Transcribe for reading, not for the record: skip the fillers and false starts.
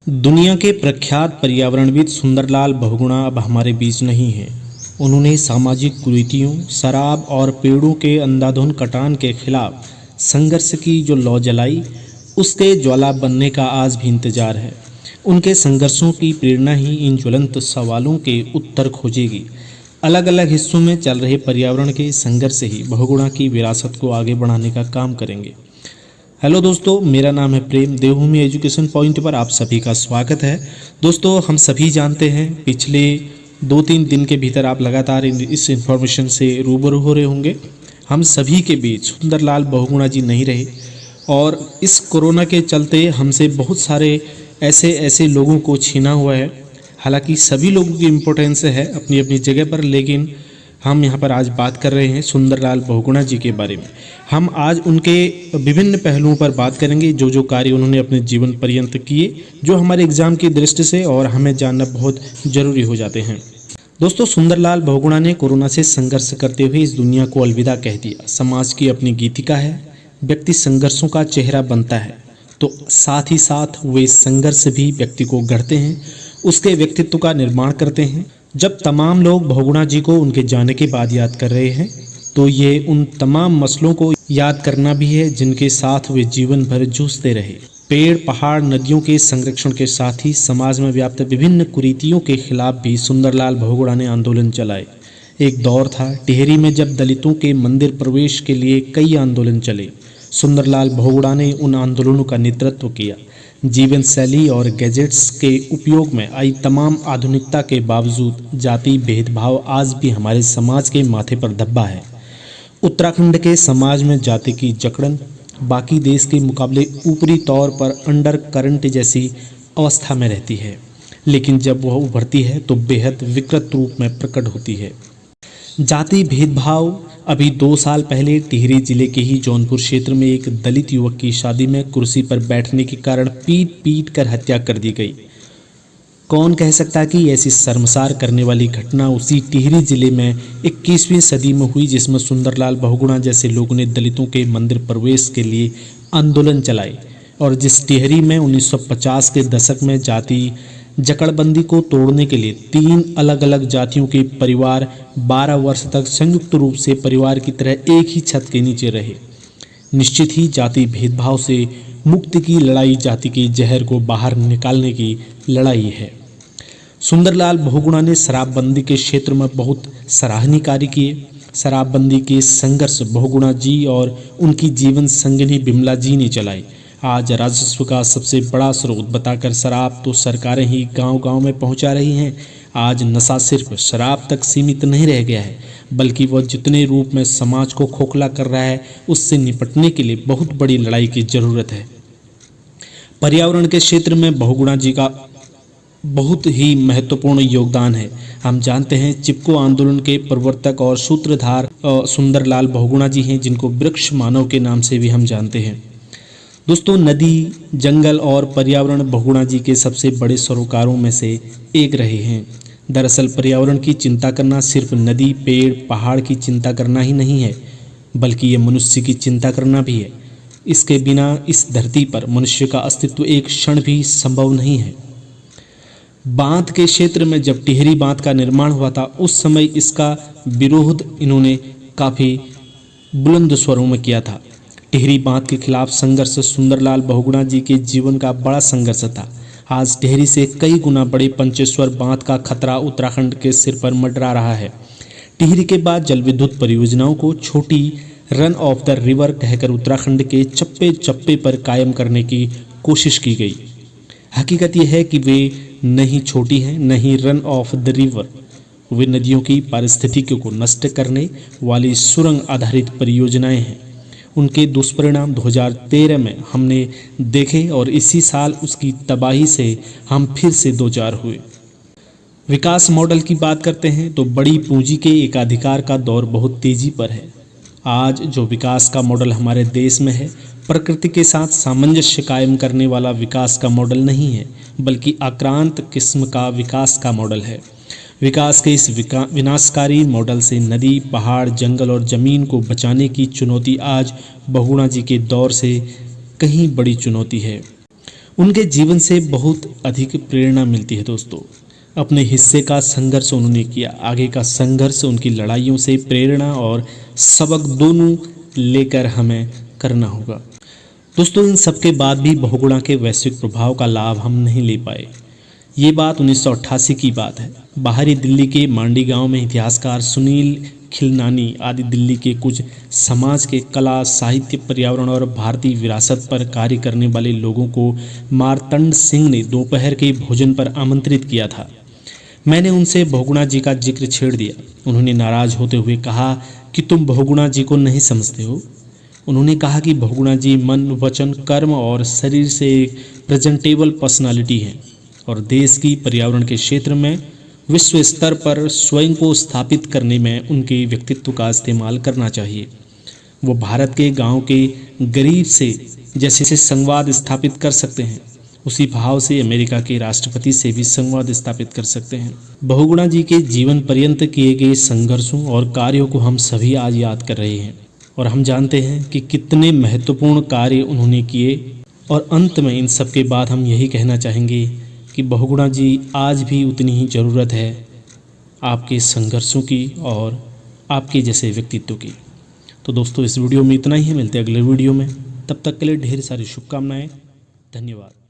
दुनिया के प्रख्यात पर्यावरणविद सुंदरलाल बहुगुणा अब हमारे बीच नहीं हैं। उन्होंने सामाजिक कुरीतियों, शराब और पेड़ों के अंधाधुंध कटान के खिलाफ संघर्ष की जो लौ जलाई, उसके ज्वाला बनने का आज भी इंतजार है। उनके संघर्षों की प्रेरणा ही इन ज्वलंत सवालों के उत्तर खोजेगी। अलग अलग हिस्सों में चल रहे पर्यावरण के संघर्ष ही बहुगुणा की विरासत को आगे बढ़ाने का काम करेंगे। हेलो दोस्तों, मेरा नाम है प्रेम। देवभूमि एजुकेशन पॉइंट पर आप सभी का स्वागत है। दोस्तों, हम सभी जानते हैं पिछले 2-3 दिन के भीतर आप लगातार इस इन्फॉर्मेशन से रूबरू हो रहे होंगे। हम सभी के बीच सुंदरलाल बहुगुणा जी नहीं रहे और इस कोरोना के चलते हमसे बहुत सारे ऐसे लोगों को छीना हुआ है। हालांकि सभी लोगों की इम्पोर्टेंस है अपनी अपनी जगह पर, लेकिन हम यहाँ पर आज बात कर रहे हैं सुंदरलाल बहुगुणा जी के बारे में। हम आज उनके विभिन्न पहलुओं पर बात करेंगे, जो कार्य उन्होंने अपने जीवन पर्यंत किए, जो हमारे एग्जाम की दृष्टि से और हमें जानना बहुत ज़रूरी हो जाते हैं। दोस्तों, सुंदरलाल बहुगुणा ने कोरोना से संघर्ष करते हुए इस दुनिया को अलविदा कह दिया। समाज की अपनी गीतिका है, व्यक्ति संघर्षों का चेहरा बनता है, तो साथ ही साथ वे संघर्ष भी व्यक्ति को गढ़ते हैं, उसके व्यक्तित्व का निर्माण करते हैं। जब तमाम लोग बहुगुणा जी को उनके जाने के बाद याद कर रहे हैं, तो ये उन तमाम मसलों को याद करना भी है जिनके साथ वे जीवन भर जूझते रहे। पेड़, पहाड़, नदियों के संरक्षण के साथ ही समाज में व्याप्त विभिन्न कुरीतियों के खिलाफ भी सुंदरलाल बहुगुणा ने आंदोलन चलाए। एक दौर था टिहरी में जब दलितों के मंदिर प्रवेश के लिए कई आंदोलन चले। सुंदरलाल बहुगुणा ने उन आंदोलनों का नेतृत्व किया। जीवन शैली और गैजेट्स के उपयोग में आई तमाम आधुनिकता के बावजूद जाति भेदभाव आज भी हमारे समाज के माथे पर धब्बा है। उत्तराखंड के समाज में जाति की जकड़न बाकी देश के मुकाबले ऊपरी तौर पर अंडर करंट जैसी अवस्था में रहती है, लेकिन जब वह उभरती है तो बेहद विकृत रूप में प्रकट होती है। जाति भेदभाव अभी 2 साल पहले टिहरी जिले के ही जौनपुर क्षेत्र में एक दलित युवक की शादी में कुर्सी पर बैठने के कारण पीट कर हत्या कर दी गई। कौन कह सकता कि ऐसी शर्मसार करने वाली घटना उसी टिहरी जिले में 21वीं सदी में हुई, जिसमें सुंदरलाल बहुगुणा जैसे लोगों ने दलितों के मंदिर प्रवेश के लिए आंदोलन चलाए और जिस टिहरी में 1950 के दशक में जाति जकड़बंदी को तोड़ने के लिए 3 अलग अलग जातियों के परिवार 12 वर्ष तक संयुक्त रूप से परिवार की तरह एक ही छत के नीचे रहे। निश्चित ही जाति भेदभाव से मुक्ति की लड़ाई जाति के जहर को बाहर निकालने की लड़ाई है। सुंदरलाल बहुगुणा ने शराबबंदी के क्षेत्र में बहुत सराहनीय कार्य किए। शराबबंदी के संघर्ष बहुगुणा जी और उनकी जीवन संगिनी बिमला जी ने चलाई। आज राजस्व का सबसे बड़ा स्रोत बताकर शराब तो सरकारें ही गांव-गांव में पहुंचा रही हैं। आज नशा सिर्फ शराब तक सीमित नहीं रह गया है, बल्कि वह जितने रूप में समाज को खोखला कर रहा है, उससे निपटने के लिए बहुत बड़ी लड़ाई की जरूरत है। पर्यावरण के क्षेत्र में बहुगुणा जी का बहुत ही महत्वपूर्ण योगदान है। हम जानते हैं चिपको आंदोलन के प्रवर्तक और सूत्रधार सुंदरलाल बहुगुणा जी हैं, जिनको वृक्ष मानव के नाम से भी हम जानते हैं। दोस्तों, नदी, जंगल और पर्यावरण बहुगुणा जी के सबसे बड़े सरोकारों में से एक रहे हैं। दरअसल पर्यावरण की चिंता करना सिर्फ नदी, पेड़, पहाड़ की चिंता करना ही नहीं है, बल्कि ये मनुष्य की चिंता करना भी है। इसके बिना इस धरती पर मनुष्य का अस्तित्व एक क्षण भी संभव नहीं है। बांध के क्षेत्र में जब टिहरी बांध का निर्माण हुआ था, उस समय इसका विरोध इन्होंने काफ़ी बुलंद स्वरों में किया था। टिहरी बांध के खिलाफ संघर्ष सुंदरलाल बहुगुणा जी के जीवन का बड़ा संघर्ष था। आज टिहरी से कई गुना बड़े पंचेश्वर बांध का खतरा उत्तराखंड के सिर पर मंडरा रहा है। टिहरी के बाद जल विद्युत परियोजनाओं को छोटी रन ऑफ द रिवर कहकर उत्तराखंड के चप्पे चप्पे पर कायम करने की कोशिश की गई। हकीकत यह है कि वे नहीं छोटी हैं, नहीं रन ऑफ द रिवर। वे नदियों की पारिस्थितिकी को नष्ट करने वाली सुरंग आधारित परियोजनाएं हैं। उनके दुष्परिणाम 2013 में हमने देखे और इसी साल उसकी तबाही से हम फिर से दो चार हुए। विकास मॉडल की बात करते हैं तो बड़ी पूंजी के एकाधिकार का दौर बहुत तेजी पर है। आज जो विकास का मॉडल हमारे देश में है, प्रकृति के साथ सामंजस्य कायम करने वाला विकास का मॉडल नहीं है, बल्कि आक्रांत किस्म का विकास का मॉडल है। विकास के इस विनाशकारी मॉडल से नदी, पहाड़, जंगल और ज़मीन को बचाने की चुनौती आज बहुगुणा जी के दौर से कहीं बड़ी चुनौती है। उनके जीवन से बहुत अधिक प्रेरणा मिलती है दोस्तों। अपने हिस्से का संघर्ष उन्होंने किया, आगे का संघर्ष उनकी लड़ाइयों से प्रेरणा और सबक दोनों लेकर हमें करना होगा। दोस्तों इन सब के बाद भी बहुगुणा के वैश्विक प्रभाव का लाभ हम नहीं ले पाए। ये बात 1988 की बात है। बाहरी दिल्ली के मांडी गांव में इतिहासकार सुनील खिलनानी आदि दिल्ली के कुछ समाज के कला, साहित्य, पर्यावरण और भारतीय विरासत पर कार्य करने वाले लोगों को मार्तंड सिंह ने दोपहर के भोजन पर आमंत्रित किया था। मैंने उनसे बहुगुणा जी का जिक्र छेड़ दिया। उन्होंने नाराज होते हुए कहा कि तुम बहुगुणा जी को नहीं समझते हो। उन्होंने कहा कि बहुगुणा जी मन, वचन, कर्म और शरीर से एक प्रेजेंटेबल पर्सनालिटी हैं और देश की पर्यावरण के क्षेत्र में विश्व स्तर पर स्वयं को स्थापित करने में उनके व्यक्तित्व का इस्तेमाल करना चाहिए। वो भारत के गांव के गरीब से जैसे संवाद स्थापित कर सकते हैं, उसी भाव से अमेरिका के राष्ट्रपति से भी संवाद स्थापित कर सकते हैं। बहुगुणा जी के जीवन पर्यंत किए गए संघर्षों और कार्यों को हम सभी आज याद कर रहे हैं और हम जानते हैं कि कितने महत्वपूर्ण कार्य उन्होंने किए। और अंत में इन सब के बाद हम यही कहना चाहेंगे कि बहुगुणा जी आज भी उतनी ही ज़रूरत है आपके संघर्षों की और आपके जैसे व्यक्तित्व की। तो दोस्तों इस वीडियो में इतना ही है, मिलते हैं अगले वीडियो में। तब तक के लिए ढेर सारी शुभकामनाएं। धन्यवाद।